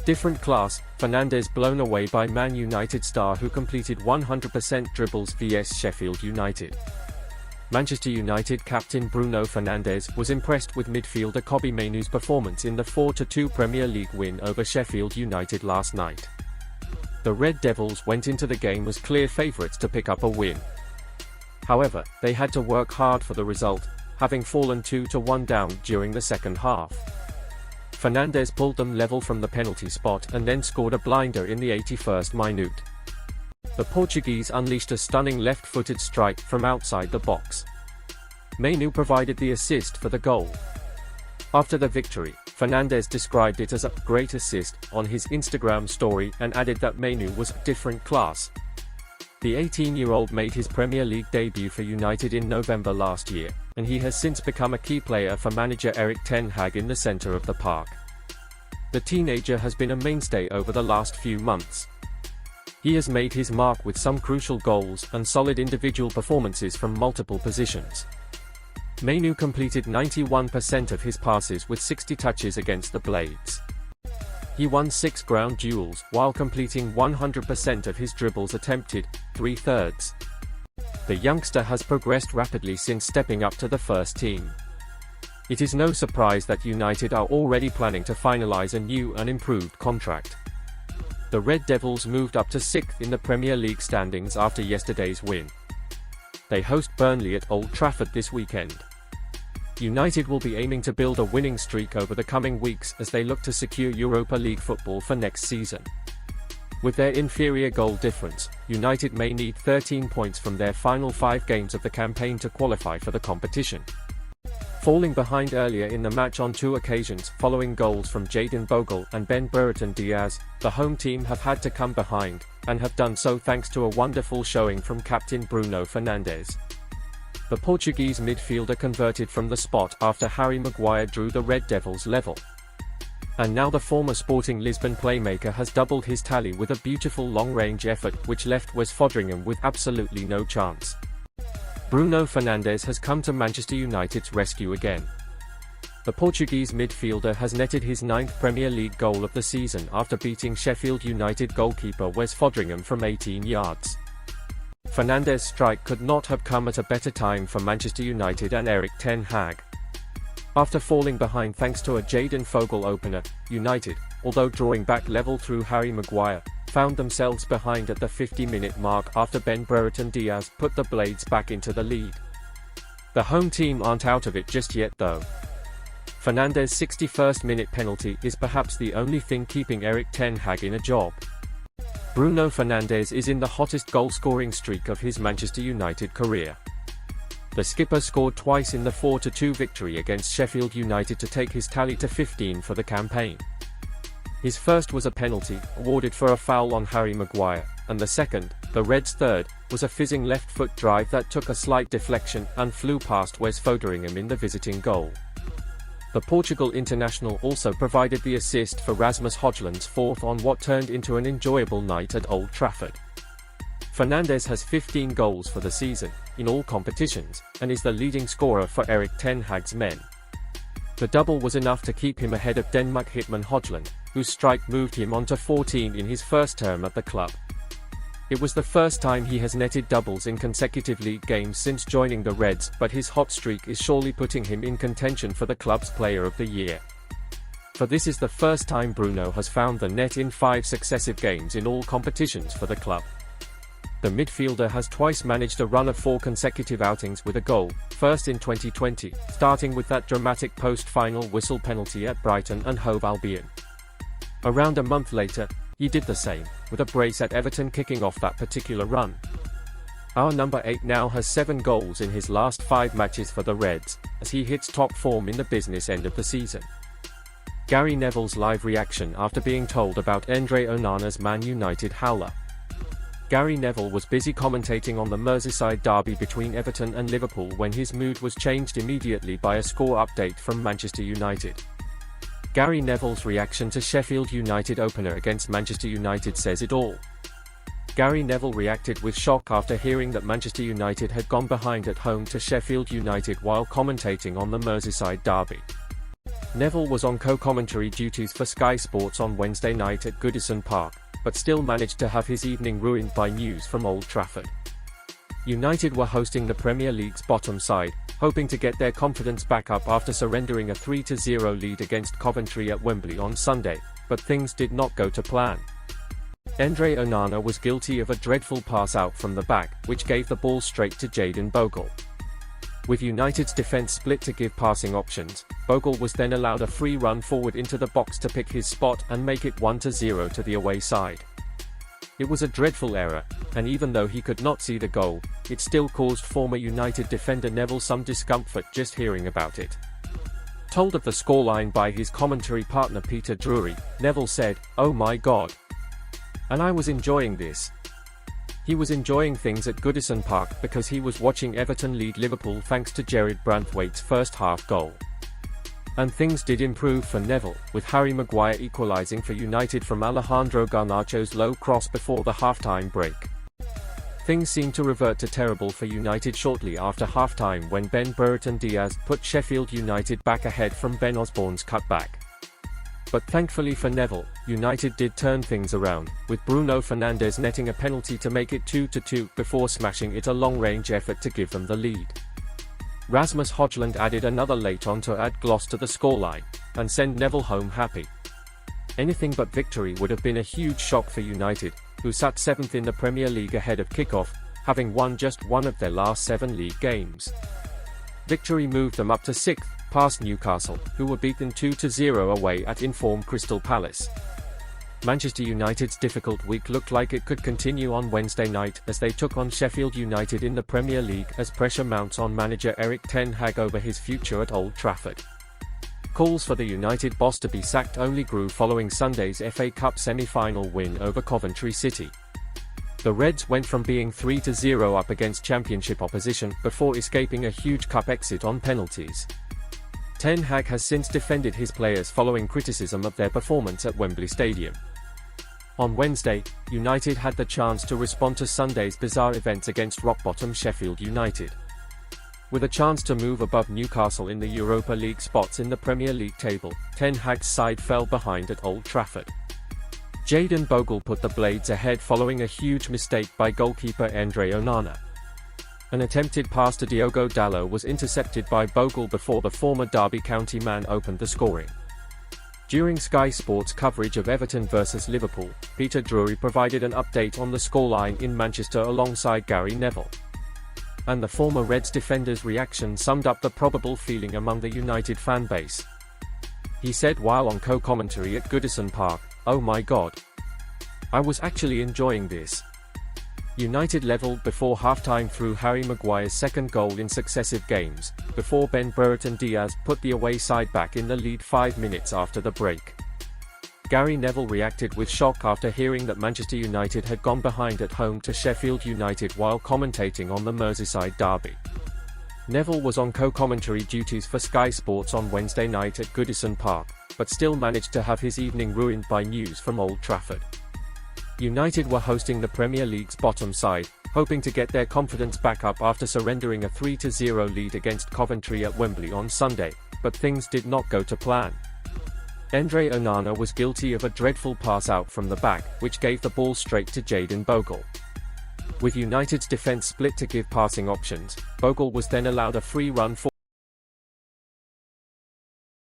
Different class, Fernandes blown away by Man United star who completed 100% dribbles vs Sheffield United. Manchester United captain Bruno Fernandes was impressed with midfielder Kobbie Mainoo's performance in the 4-2 Premier League win over Sheffield United last night. The Red Devils went into the game as clear favourites to pick up a win. However, they had to work hard for the result, having fallen 2-1 down during the second half. Fernandes pulled them level from the penalty spot and then scored a blinder in the 81st minute. The Portuguese unleashed a stunning left-footed strike from outside the box. Mainoo provided the assist for the goal. After the victory, Fernandes described it as a great assist on his Instagram story and added that Mainoo was different class. The 18-year-old made his Premier League debut for United in November last year, and he has since become a key player for manager Erik ten Hag in the centre of the park. The teenager has been a mainstay over the last few months. He has made his mark with some crucial goals and solid individual performances from multiple positions. Mainoo completed 91% of his passes with 60 touches against the Blades. He won 6 ground duels while completing 100% of his dribbles attempted, 3/3. The youngster has progressed rapidly since stepping up to the first team. It is no surprise that United are already planning to finalise a new and improved contract. The Red Devils moved up to 6th in the Premier League standings after yesterday's win. They host Burnley at Old Trafford this weekend. United will be aiming to build a winning streak over the coming weeks as they look to secure Europa League football for next season. With their inferior goal difference, United may need 13 points from their final 5 games of the campaign to qualify for the competition. Falling behind earlier in the match on 2 occasions following goals from Jadon Bogle and Ben Brereton Diaz, the home team have had to come behind, and have done so thanks to a wonderful showing from captain Bruno Fernandes. The Portuguese midfielder converted from the spot after Harry Maguire drew the Red Devils level. And now the former Sporting Lisbon playmaker has doubled his tally with a beautiful long-range effort which left Wes Foderingham with absolutely no chance. Bruno Fernandes has come to Manchester United's rescue again. The Portuguese midfielder has netted his 9th Premier League goal of the season after beating Sheffield United goalkeeper Wes Foderingham from 18 yards. Fernandes' strike could not have come at a better time for Manchester United and Erik ten Hag. After falling behind thanks to a Jadon Bogle opener, United, although drawing back level through Harry Maguire, found themselves behind at the 50-minute mark after Ben Brereton Diaz put the Blades back into the lead. The home team aren't out of it just yet though. Fernandes' 61st-minute penalty is perhaps the only thing keeping Erik ten Hag in a job. Bruno Fernandes is in the hottest goal-scoring streak of his Manchester United career. The skipper scored twice in the 4-2 victory against Sheffield United to take his tally to 15 for the campaign. His first was a penalty, awarded for a foul on Harry Maguire, and the second, the Reds' third, was a fizzing left-foot drive that took a slight deflection and flew past Wes Foderingham in the visiting goal. The Portugal international also provided the assist for Rasmus Hojlund's 4th on what turned into an enjoyable night at Old Trafford. Fernandes has 15 goals for the season, in all competitions, and is the leading scorer for Erik ten Hag's men. The double was enough to keep him ahead of Denmark hitman Hojlund, whose strike moved him on to 14 in his first term at the club. It was the first time he has netted doubles in consecutive league games since joining the Reds, but his hot streak is surely putting him in contention for the club's Player of the Year. For this is the first time Bruno has found the net in 5 successive games in all competitions for the club. The midfielder has twice managed a run of 4 consecutive outings with a goal, first in 2020, starting with that dramatic post-final whistle penalty at Brighton and Hove Albion. Around a month later, he did the same, with a brace at Everton kicking off that particular run. Our number 8 now has 7 goals in his last 5 matches for the Reds, as he hits top form in the business end of the season. Gary Neville's live reaction after being told about Andre Onana's Man United howler. Gary Neville was busy commentating on the Merseyside derby between Everton and Liverpool when his mood was changed immediately by a score update from Manchester United. Gary Neville's reaction to Sheffield United opener against Manchester United says it all. Gary Neville reacted with shock after hearing that Manchester United had gone behind at home to Sheffield United while commentating on the Merseyside derby. Neville was on co-commentary duties for Sky Sports on Wednesday night at Goodison Park, but still managed to have his evening ruined by news from Old Trafford. United were hosting the Premier League's bottom side, hoping to get their confidence back up after surrendering a 3-0 lead against Coventry at Wembley on Sunday, but things did not go to plan. Andre Onana was guilty of a dreadful pass out from the back, which gave the ball straight to Jadon Bogle. With United's defence split to give passing options, Bogle was then allowed a free run forward into the box to pick his spot and make it 1-0 to the away side. It was a dreadful error, and even though he could not see the goal, it still caused former United defender Neville some discomfort just hearing about it. Told of the scoreline by his commentary partner Peter Drury, Neville said, "Oh my God. And I was enjoying this." He was enjoying things at Goodison Park because he was watching Everton lead Liverpool thanks to Gerard Branthwaite's first half goal. And things did improve for Neville, with Harry Maguire equalising for United from Alejandro Garnacho's low cross before the half-time break. Things seemed to revert to terrible for United shortly after half-time when Ben Brereton Diaz put Sheffield United back ahead from Ben Osborne's cutback. But thankfully for Neville, United did turn things around, with Bruno Fernandes netting a penalty to make it 2-2 before smashing it a long-range effort to give them the lead. Rasmus Hojlund added another late on to add gloss to the scoreline, and send Neville home happy. Anything but victory would have been a huge shock for United, who sat 7th in the Premier League ahead of kick-off, having won just one of their last 7 league games. Victory moved them up to 6th, past Newcastle, who were beaten 2-0 away at informed Crystal Palace. Manchester United's difficult week looked like it could continue on Wednesday night as they took on Sheffield United in the Premier League as pressure mounts on manager Erik ten Hag over his future at Old Trafford. Calls for the United boss to be sacked only grew following Sunday's FA Cup semi-final win over Coventry City. The Reds went from being 3-0 up against championship opposition before escaping a huge cup exit on penalties. Ten Hag has since defended his players following criticism of their performance at Wembley Stadium. On Wednesday, United had the chance to respond to Sunday's bizarre events against rock-bottom Sheffield United. With a chance to move above Newcastle in the Europa League spots in the Premier League table, Ten Hag's side fell behind at Old Trafford. Jadon Bogle put the Blades ahead following a huge mistake by goalkeeper Andre Onana. An attempted pass to Diogo Dalot was intercepted by Bogle before the former Derby County man opened the scoring. During Sky Sports coverage of Everton vs Liverpool, Peter Drury provided an update on the scoreline in Manchester alongside Gary Neville. And the former Reds defender's reaction summed up the probable feeling among the United fan base. He said while on co-commentary at Goodison Park, "Oh my God. I was actually enjoying this." United levelled before half-time through Harry Maguire's second goal in successive games, before Ben Brereton Diaz put the away side back in the lead 5 minutes after the break. Gary Neville reacted with shock after hearing that Manchester United had gone behind at home to Sheffield United while commentating on the Merseyside derby. Neville was on co-commentary duties for Sky Sports on Wednesday night at Goodison Park, but still managed to have his evening ruined by news from Old Trafford. United were hosting the Premier League's bottom side, hoping to get their confidence back up after surrendering a 3-0 lead against Coventry at Wembley on Sunday, but things did not go to plan. Andre Onana was guilty of a dreadful pass out from the back, which gave the ball straight to Jadon Bogle. With United's defence split to give passing options, Bogle was then allowed a free run